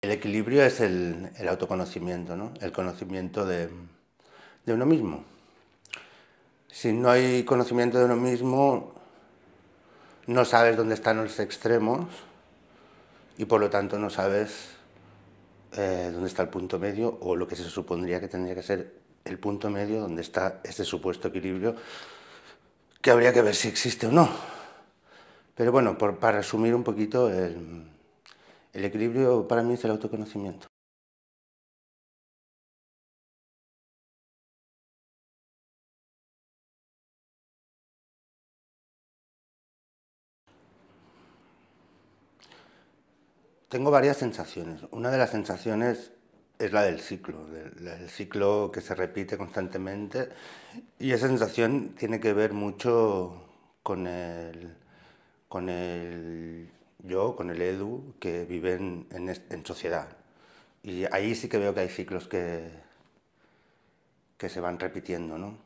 El equilibrio es el autoconocimiento, ¿no? El conocimiento de uno mismo. Si no hay conocimiento de uno mismo, no sabes dónde están los extremos y por lo tanto no sabes dónde está el punto medio o lo que se supondría que tendría que ser el punto medio donde está ese supuesto equilibrio que habría que ver si existe o no. Pero bueno, para resumir un poquito, el equilibrio para mí es el autoconocimiento. Tengo varias sensaciones. Una de las sensaciones es la del ciclo, del ciclo que se repite constantemente y esa sensación tiene que ver mucho con con el yo, con el Edu que vive en sociedad. Y ahí sí que veo que hay ciclos que se van repitiendo, ¿no?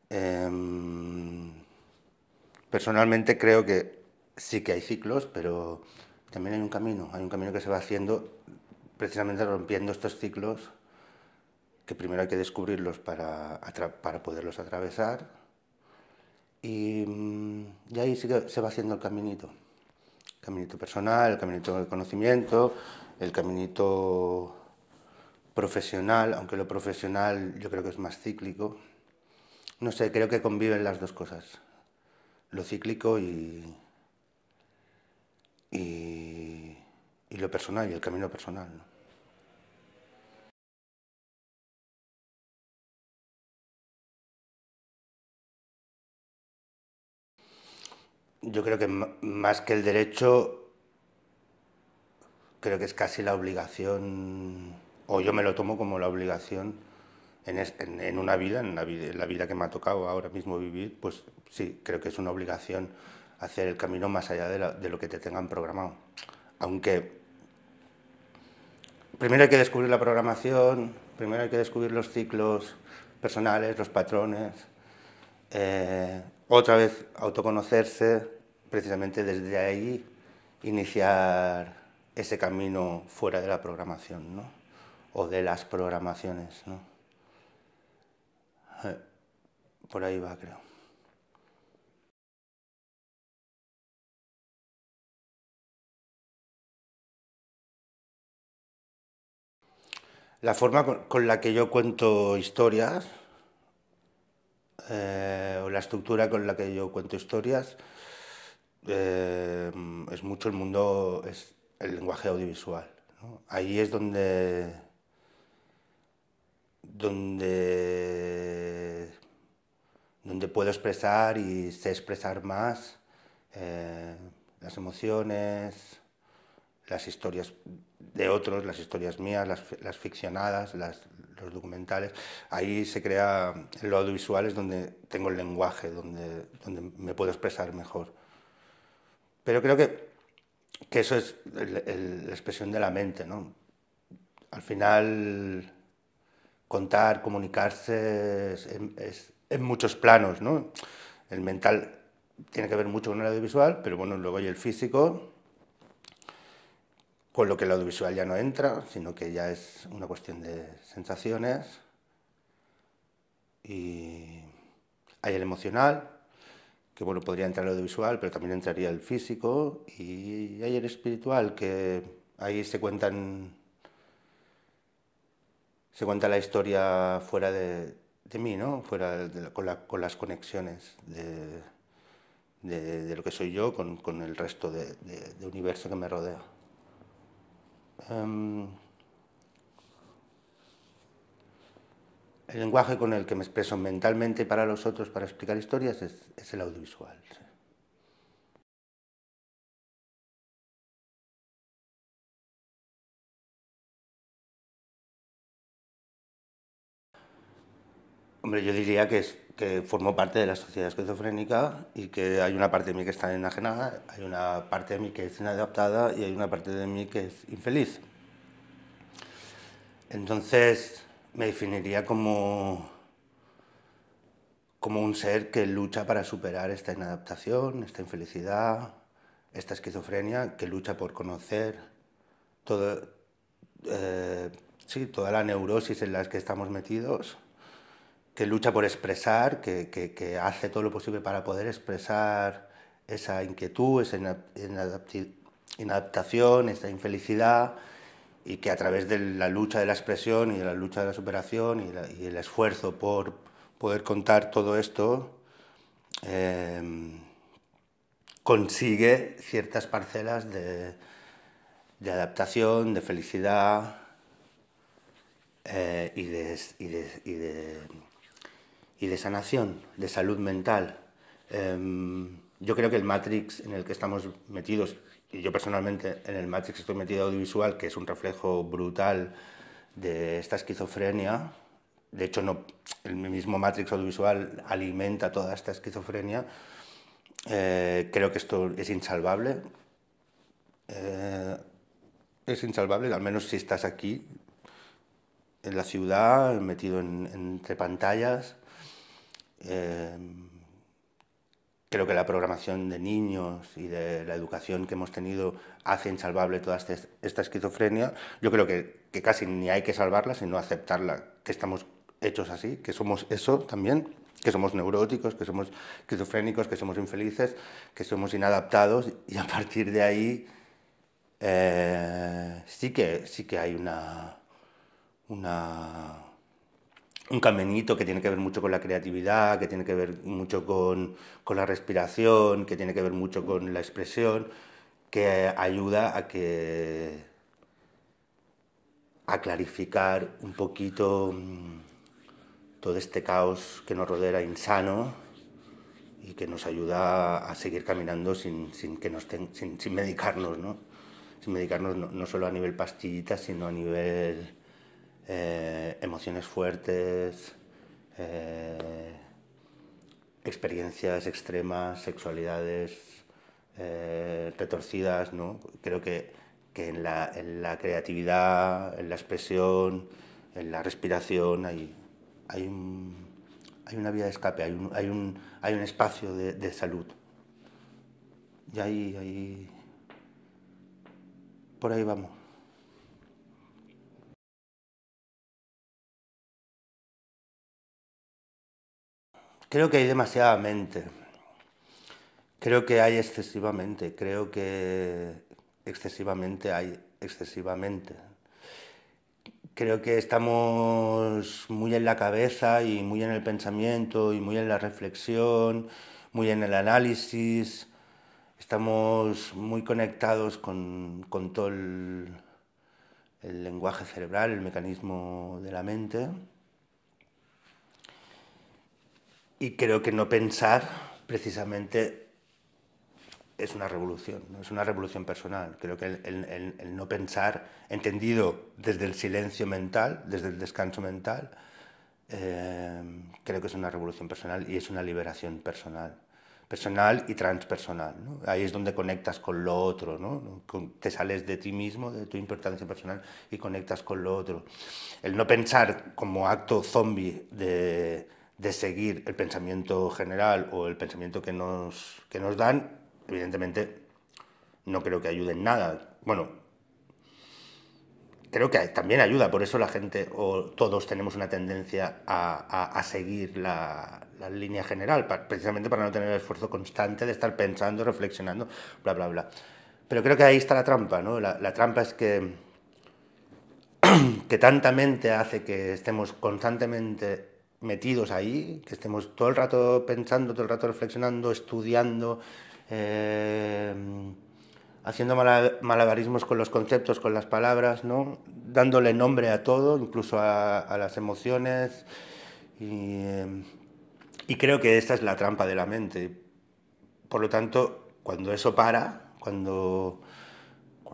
Em, Personalmente creo que sí que hay ciclos, pero también hay un camino que se va haciendo precisamente rompiendo estos ciclos, que primero hay que descubrirlos para poderlos atravesar, y ahí sí que se va haciendo el caminito personal, el caminito del conocimiento, el caminito profesional, aunque lo profesional yo creo que es más cíclico. No sé, creo que conviven las dos cosas, lo cíclico y, y lo personal y el camino personal, ¿no? Yo creo que más que el derecho, creo que es casi la obligación, o yo me lo tomo como la obligación en una vida, en la vida que me ha tocado ahora mismo vivir, pues sí, creo que es una obligación hacer el camino más allá de lo que te tengan programado. Aunque primero hay que descubrir la programación, primero hay que descubrir los ciclos personales, los patrones, otra vez autoconocerse, precisamente desde ahí iniciar ese camino fuera de la programación, ¿no? O de las programaciones, ¿no? Por ahí va, creo. La forma con la que yo cuento historias, o la estructura con la que yo cuento historias, eh, es mucho el mundo, es el lenguaje audiovisual, ¿no? Ahí es donde, donde puedo expresar y sé expresar más eh, las emociones, las historias de otros, las historias mías, las ficcionadas, los documentales. Ahí se crea, en lo audiovisual es donde tengo el lenguaje, donde me puedo expresar mejor. Pero creo que eso es la expresión de la mente, ¿no? Al final, contar, comunicarse es en muchos planos, ¿no? El mental tiene que ver mucho con el audiovisual, pero bueno, luego hay el físico, con lo que el audiovisual ya no entra, sino que ya es una cuestión de sensaciones. Y hay el emocional, que bueno, podría entrar el audiovisual, pero también entraría el físico. Y hay el espiritual, que ahí se cuenta la historia fuera de mí, ¿no? Fuera con las conexiones de lo que soy yo con el resto de universo que me rodea. Um, el lenguaje con el que me expreso mentalmente para los otros, para explicar historias, es el audiovisual. Sí. Hombre, yo diría que formo parte de la sociedad esquizofrénica y que hay una parte de mí que está enajenada, hay una parte de mí que es inadaptada y hay una parte de mí que es infeliz. Entonces me definiría como un ser que lucha para superar esta inadaptación, esta infelicidad, esta esquizofrenia, que lucha por conocer todo, sí, toda la neurosis en la que estamos metidos, que lucha por expresar, que hace todo lo posible para poder expresar esa inquietud, esa inadaptación, esa infelicidad, y que a través de la lucha de la expresión y de la lucha de la superación y el esfuerzo por poder contar todo esto, consigue ciertas parcelas de adaptación, de felicidad y de sanación, de salud mental. Yo creo que el Matrix en el que estamos metidos, y yo personalmente en el Matrix estoy metido audiovisual, que es un reflejo brutal de esta esquizofrenia. De hecho, no, el mismo Matrix audiovisual alimenta toda esta esquizofrenia. Creo que esto es insalvable. Es insalvable, al menos si estás aquí, en la ciudad, metido entre pantallas. Creo que la programación de niños y de la educación que hemos tenido hace insalvable toda esta esquizofrenia. Yo creo que casi ni hay que salvarla, sino aceptarla, que estamos hechos así, que somos eso también, que somos neuróticos, que somos esquizofrénicos, que somos infelices, que somos inadaptados, y a partir de ahí sí que hay un caminito que tiene que ver mucho con la creatividad, que tiene que ver mucho con la respiración, que tiene que ver mucho con la expresión, que ayuda a clarificar un poquito todo este caos que nos rodea insano y que nos ayuda a seguir caminando sin medicarnos, ¿no? Sin medicarnos no solo a nivel pastillitas, sino a nivel emociones fuertes, experiencias extremas, sexualidades retorcidas, ¿no? Creo que en la creatividad, en la expresión, en la respiración hay una vía de escape, hay un espacio de salud. Y ahí por ahí vamos. Creo que hay demasiada mente. Creo que hay excesivamente. Creo que excesivamente hay excesivamente. Creo que estamos muy en la cabeza y muy en el pensamiento y muy en la reflexión, muy en el análisis. Estamos muy conectados con todo el lenguaje cerebral, el mecanismo de la mente. Y creo que no pensar precisamente es una revolución, ¿no? Es una revolución personal. Creo que el no pensar, entendido desde el silencio mental, desde el descanso mental, creo que es una revolución personal y es una liberación personal. Personal y transpersonal, ¿no? Ahí es donde conectas con lo otro, ¿no? Te sales de ti mismo, de tu importancia personal, y conectas con lo otro. El no pensar como acto zombie de seguir el pensamiento general o el pensamiento que nos dan, evidentemente no creo que ayude en nada. Bueno, creo que también ayuda, por eso la gente o todos tenemos una tendencia a seguir la línea general, precisamente para no tener el esfuerzo constante de estar pensando, reflexionando, bla, bla, bla. Pero creo que ahí está la trampa, ¿no? La trampa es que tanta mente hace que estemos constantemente metidos ahí, que estemos todo el rato pensando, todo el rato reflexionando, estudiando, haciendo malabarismos con los conceptos, con las palabras, ¿no? Dándole nombre a todo, incluso a las emociones. Y creo que esta es la trampa de la mente. Por lo tanto, cuando eso para, cuando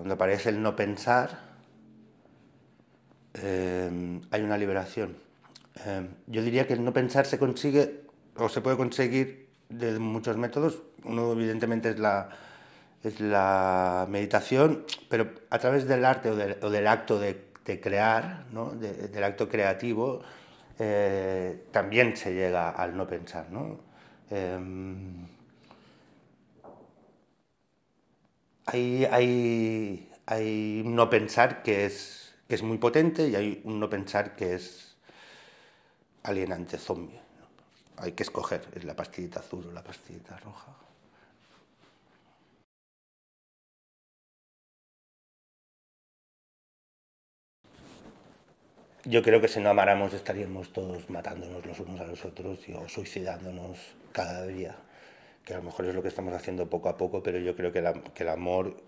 aparece el no pensar, hay una liberación. Yo diría que el no pensar se consigue o se puede conseguir de muchos métodos. Uno evidentemente es la meditación, pero a través del arte o del acto de crear, ¿no? Del acto creativo, también se llega al no pensar, ¿no? Hay un no pensar que es que es muy potente, y hay un no pensar que es alienante, zombie, ¿no? Hay que escoger, es la pastillita azul o la pastillita roja. Yo creo que si no amáramos estaríamos todos matándonos los unos a los otros o suicidándonos cada día, que a lo mejor es lo que estamos haciendo poco a poco, pero yo creo que el amor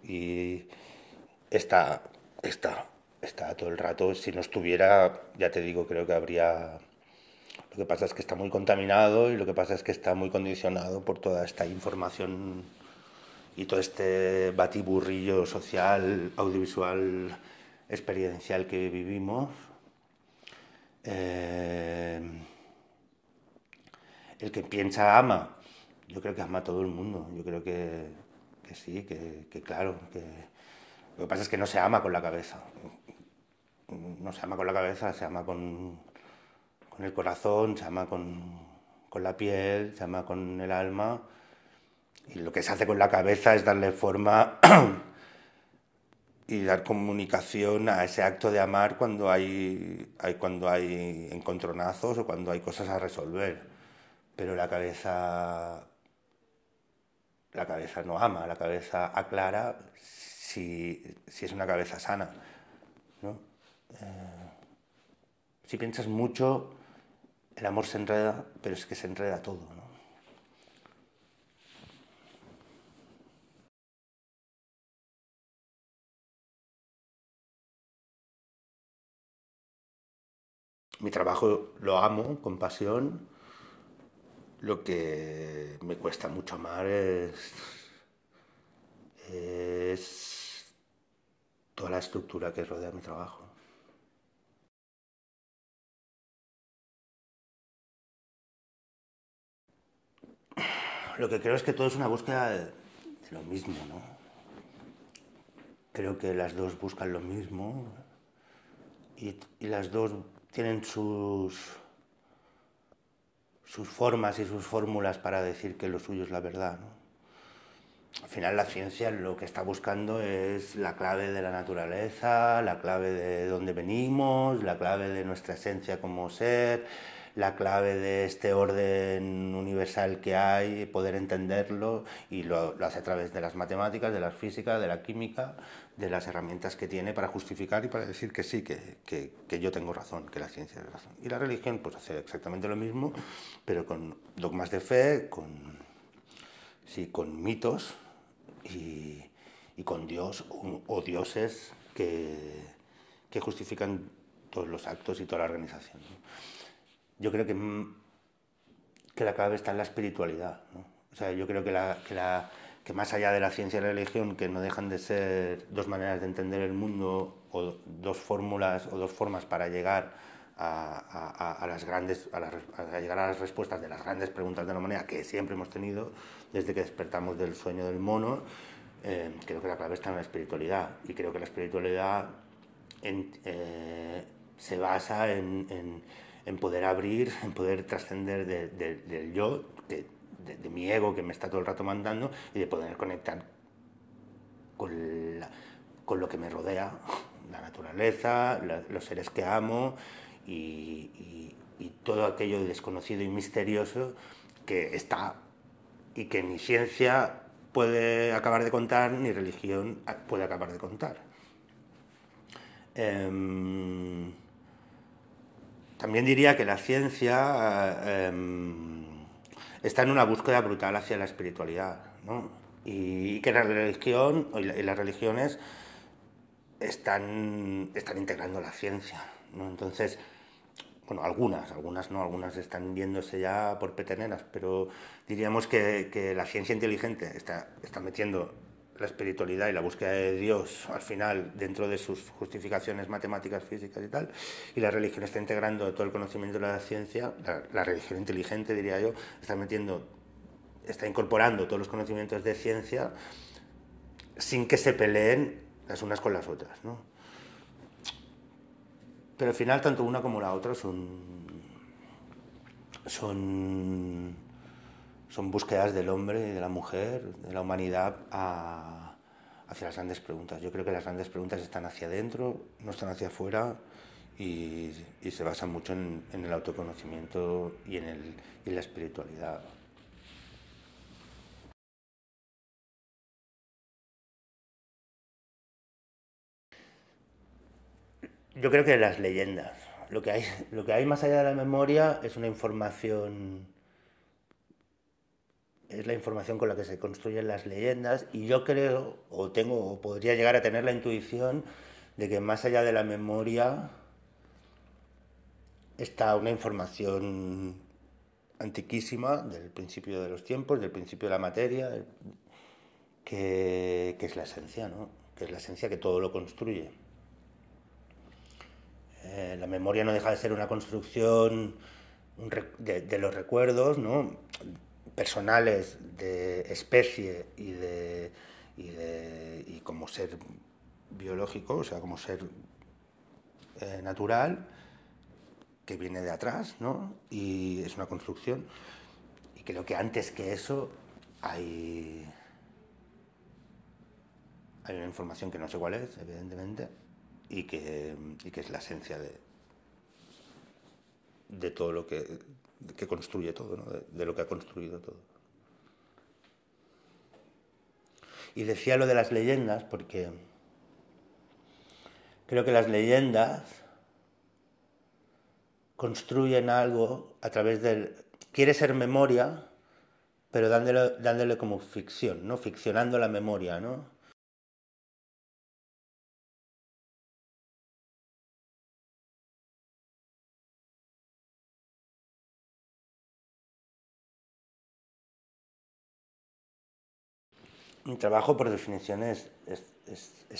está, está todo el rato. Si no estuviera, ya te digo, creo que habría... Lo que pasa es que está muy contaminado, y lo que pasa es que está muy condicionado por toda esta información y todo este batiburrillo social, audiovisual, experiencial que vivimos. Eh, el que piensa ama. Yo creo que ama a todo el mundo. Yo creo que sí, que claro. Que... Lo que pasa es que no se ama con la cabeza. No se ama con la cabeza, se ama con el corazón, se ama con la piel, se ama con el alma. Y lo que se hace con la cabeza es darle forma y dar comunicación a ese acto de amar cuando hay encontronazos o cuando hay cosas a resolver. Pero la cabeza no ama, la cabeza aclara si es una cabeza sana, ¿no? Si piensas mucho, el amor se enreda, pero es que se enreda todo, ¿no? Mi trabajo lo amo con pasión. Lo que me cuesta mucho amar es toda la estructura que rodea mi trabajo. Lo que creo es que todo es una búsqueda de lo mismo, ¿no? Creo que las dos buscan lo mismo, y las dos tienen sus formas y sus fórmulas para decir que lo suyo es la verdad, ¿no? Al final la ciencia lo que está buscando es la clave de la naturaleza, la clave de dónde venimos, la clave de nuestra esencia como ser, la clave de este orden universal que hay, poder entenderlo, y lo hace a través de las matemáticas, de la física, de la química, de las herramientas que tiene para justificar y para decir que sí, que yo tengo razón, que la ciencia tiene razón. Y la religión pues hace exactamente lo mismo, pero con dogmas de fe, sí, con mitos y, y con Dios o dioses que justifican todos los actos y toda la organización, ¿no? Yo creo que la clave está en la espiritualidad, ¿no? O sea, yo creo que más allá de la ciencia y la religión, que no dejan de ser dos maneras de entender el mundo, o dos fórmulas o dos formas para llegar a las grandes, a llegar a las respuestas de las grandes preguntas de la humanidad que siempre hemos tenido desde que despertamos del sueño del mono. Creo que la clave está en la espiritualidad, y creo que la espiritualidad se basa en poder abrir, en poder trascender del yo, de mi ego que me está todo el rato mandando, y de poder conectar con, con lo que me rodea, la naturaleza, los seres que amo, y todo aquello desconocido y misterioso que está y que ni ciencia puede acabar de contar, ni religión puede acabar de contar. También diría que la ciencia está en una búsqueda brutal hacia la espiritualidad, ¿no? Y que la religión y las religiones están integrando la ciencia, ¿no? Entonces, bueno, algunas no, algunas están viéndose ya por peteneras, pero diríamos que la ciencia inteligente está metiendo la espiritualidad y la búsqueda de Dios al final dentro de sus justificaciones matemáticas, físicas y tal, y la religión está integrando todo el conocimiento de la ciencia, la religión inteligente, diría yo, está incorporando todos los conocimientos de ciencia sin que se peleen las unas con las otras, ¿no? Pero al final tanto una como la otra son búsquedas del hombre y de la mujer, de la humanidad, hacia las grandes preguntas. Yo creo que las grandes preguntas están hacia adentro, no están hacia afuera, y se basan mucho en el autoconocimiento y en la espiritualidad. Yo creo que las leyendas, lo que hay más allá de la memoria es una información, es la información con la que se construyen las leyendas, y yo creo, o podría llegar a tener la intuición de que más allá de la memoria está una información antiquísima del principio de los tiempos, del principio de la materia, que es la esencia, ¿no? Que es la esencia que todo lo construye. La memoria no deja de ser una construcción de los recuerdos, ¿no? Personales, de especie y como ser biológico, o sea, como ser natural, que viene de atrás, ¿no? Y es una construcción. Y creo que antes que eso hay una información que no sé cuál es, evidentemente, y que es la esencia de todo lo que construye todo, ¿no? De lo que ha construido todo. Y decía lo de las leyendas porque creo que las leyendas construyen algo a través del... Quiere ser memoria, pero dándole como ficción, ¿no? Ficcionando la memoria, ¿no? Mi trabajo, por definición, es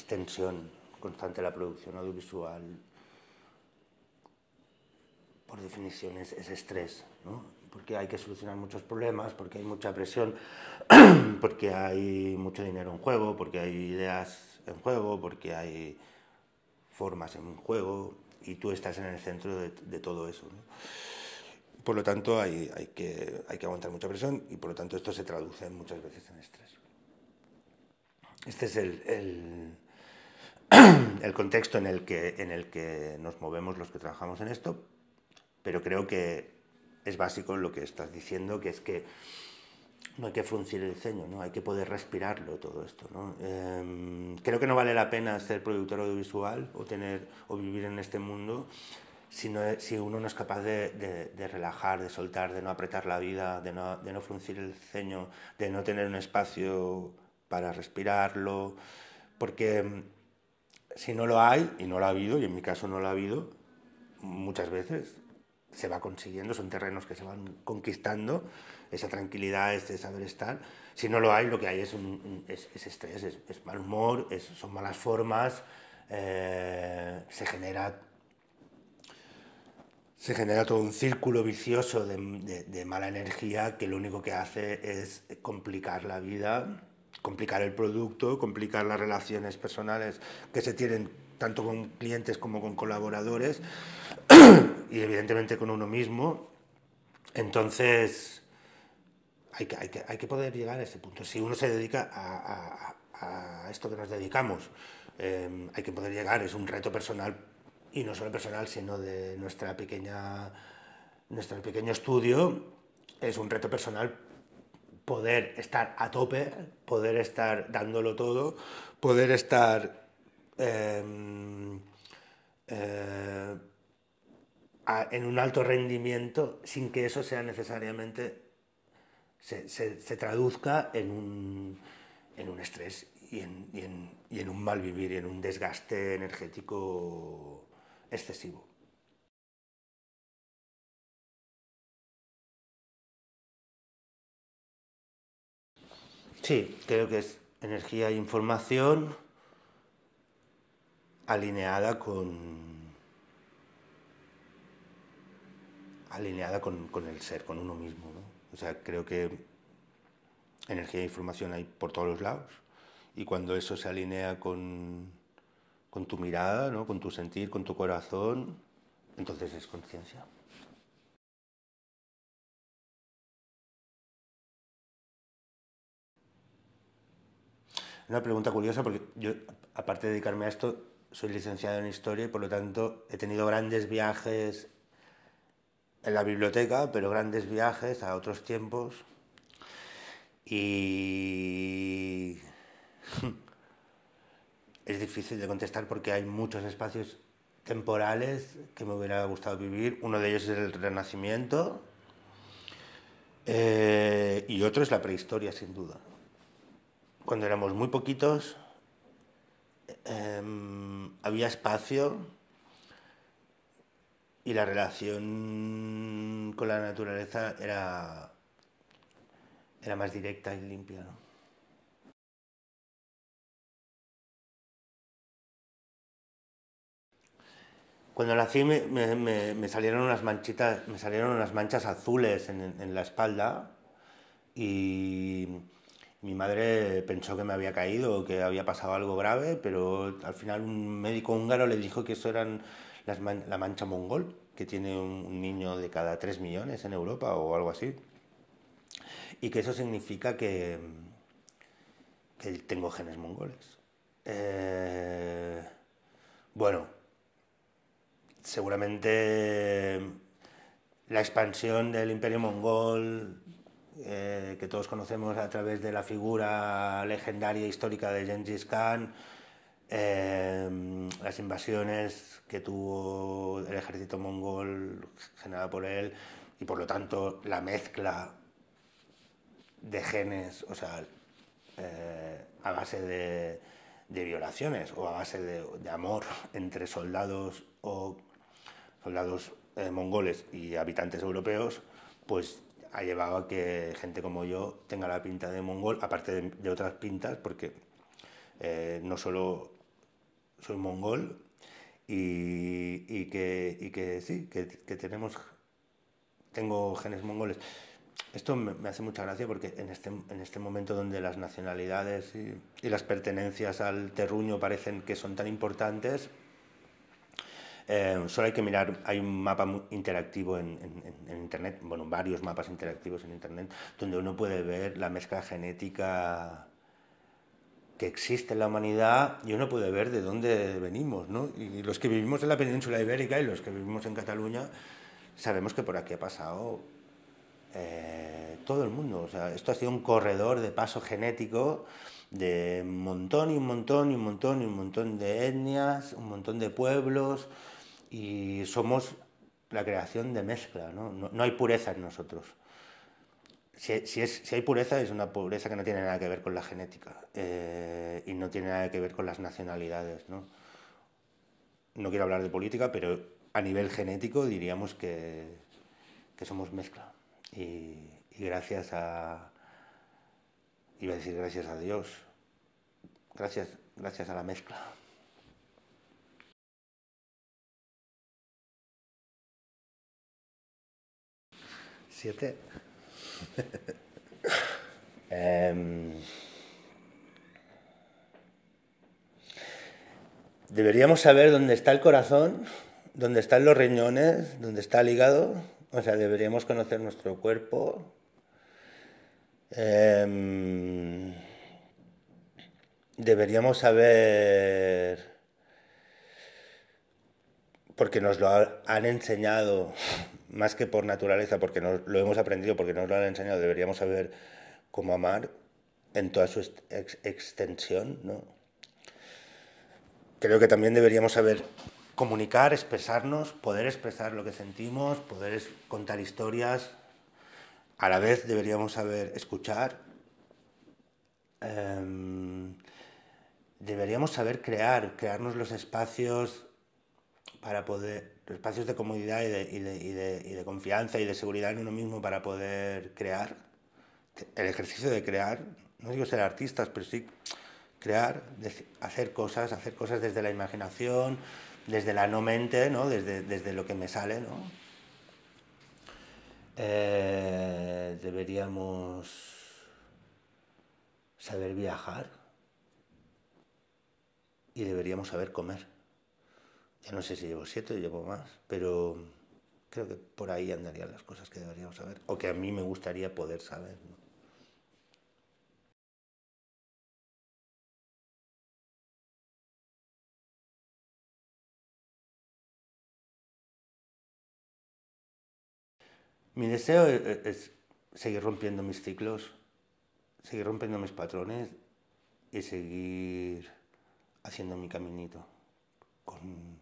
tensión constante. La producción audiovisual, por definición, es estrés, ¿no? Porque hay que solucionar muchos problemas, porque hay mucha presión, porque hay mucho dinero en juego, porque hay ideas en juego, porque hay formas en juego, y tú estás en el centro de todo eso, ¿no? Por lo tanto, hay que aguantar mucha presión, y por lo tanto esto se traduce muchas veces en estrés. Este es el contexto en el que nos movemos los que trabajamos en esto, pero creo que es básico lo que estás diciendo, que es que no hay que fruncir el ceño, ¿no? Hay que poder respirarlo todo esto, ¿no? Creo que no vale la pena ser productor audiovisual o vivir en este mundo si uno no es capaz de relajar, de soltar, de no apretar la vida, de no fruncir el ceño, de no tener un espacio para respirarlo, porque si no lo hay, y no lo ha habido, y en mi caso no lo ha habido, muchas veces se va consiguiendo, son terrenos que se van conquistando, esa tranquilidad, ese saber estar. Si no lo hay, lo que hay es estrés, es mal humor, son malas formas, se genera todo un círculo vicioso de mala energía que lo único que hace es complicar la vida, complicar el producto, complicar las relaciones personales que se tienen tanto con clientes como con colaboradores y evidentemente con uno mismo. Entonces hay que poder llegar a ese punto. Si uno se dedica a esto que nos dedicamos, hay que poder llegar, es un reto personal, y no solo personal, sino de nuestro pequeño estudio, es un reto personal poder estar a tope, poder estar dándolo todo, poder estar en un alto rendimiento sin que eso sea necesariamente se traduzca en un estrés y en un mal vivir y en un desgaste energético excesivo. Sí, creo que es energía e información alineada con el ser, con uno mismo, ¿no? O sea, creo que energía e información hay por todos los lados, y cuando eso se alinea con tu mirada, ¿no? Con tu sentir, con tu corazón, entonces es conciencia. Una pregunta curiosa porque yo, aparte de dedicarme a esto, soy licenciado en historia y por lo tanto he tenido grandes viajes en la biblioteca, pero grandes viajes a otros tiempos y es difícil de contestar porque hay muchos espacios temporales que me hubiera gustado vivir. Uno de ellos es el Renacimiento y otro es la prehistoria, sin duda. Cuando éramos muy poquitos, había espacio y la relación con la naturaleza era más directa y limpia, ¿no? Cuando nací me salieron unas manchitas, me salieron unas manchas azules en la espalda y mi madre pensó que me había caído o que había pasado algo grave, pero al final un médico húngaro le dijo que eso eran la mancha mongol, que tiene un niño de cada 3 millones en Europa o algo así, y que eso significa que tengo genes mongoles. Bueno, seguramente la expansión del imperio mongol, que todos conocemos a través de la figura legendaria e histórica de Gengis Khan, las invasiones que tuvo el ejército mongol generado por él y por lo tanto la mezcla de genes, o sea, a base de violaciones o a base de amor entre soldados o soldados mongoles y habitantes europeos, pues ha llevado a que gente como yo tenga la pinta de mongol, aparte de otras pintas, porque no solo soy mongol y que sí, que tengo genes mongoles. Esto me hace mucha gracia porque en este momento donde las nacionalidades y las pertenencias al terruño parecen que son tan importantes, solo hay que mirar, hay un mapa interactivo en Internet, bueno, varios mapas interactivos en Internet, donde uno puede ver la mezcla genética que existe en la humanidad y uno puede ver de dónde venimos, ¿no? Y los que vivimos en la península ibérica y los que vivimos en Cataluña sabemos que por aquí ha pasado todo el mundo. O sea, esto ha sido un corredor de paso genético de un montón y un montón y un montón y un montón de etnias, un montón de pueblos y somos la creación de mezcla, ¿no? No hay pureza en nosotros. Si hay pureza, es una pureza que no tiene nada que ver con la genética y no tiene nada que ver con las nacionalidades, ¿no? No quiero hablar de política, pero a nivel genético diríamos que somos mezcla. Y gracias a, iba a decir gracias a Dios, gracias a la mezcla. 7. Deberíamos saber dónde está el corazón, dónde están los riñones, dónde está el hígado. O sea, deberíamos conocer nuestro cuerpo. Deberíamos saber, porque nos lo han enseñado, más que por naturaleza, porque lo hemos aprendido, porque nos lo han enseñado, deberíamos saber cómo amar en toda su extensión, ¿no? Creo que también deberíamos saber comunicar, expresarnos, poder expresar lo que sentimos, poder contar historias. A la vez deberíamos saber escuchar. Deberíamos saber crearnos los espacios para poder, espacios de comodidad y de confianza y de seguridad en uno mismo para poder crear. El ejercicio de crear, no digo ser artistas, pero sí crear, hacer cosas desde la imaginación, desde la no mente, ¿no? Desde lo que me sale, ¿no? Deberíamos saber viajar y deberíamos saber comer. Ya no sé si llevo 7 o llevo más, pero creo que por ahí andarían las cosas que deberíamos saber, o que a mí me gustaría poder saber, ¿no? Mi deseo es seguir rompiendo mis ciclos, seguir rompiendo mis patrones y seguir haciendo mi caminito con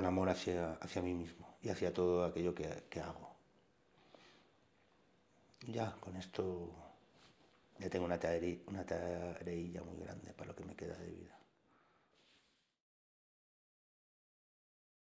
amor hacia mí mismo y hacia todo aquello que hago. Ya, con esto ya tengo una tareilla muy grande para lo que me queda de vida.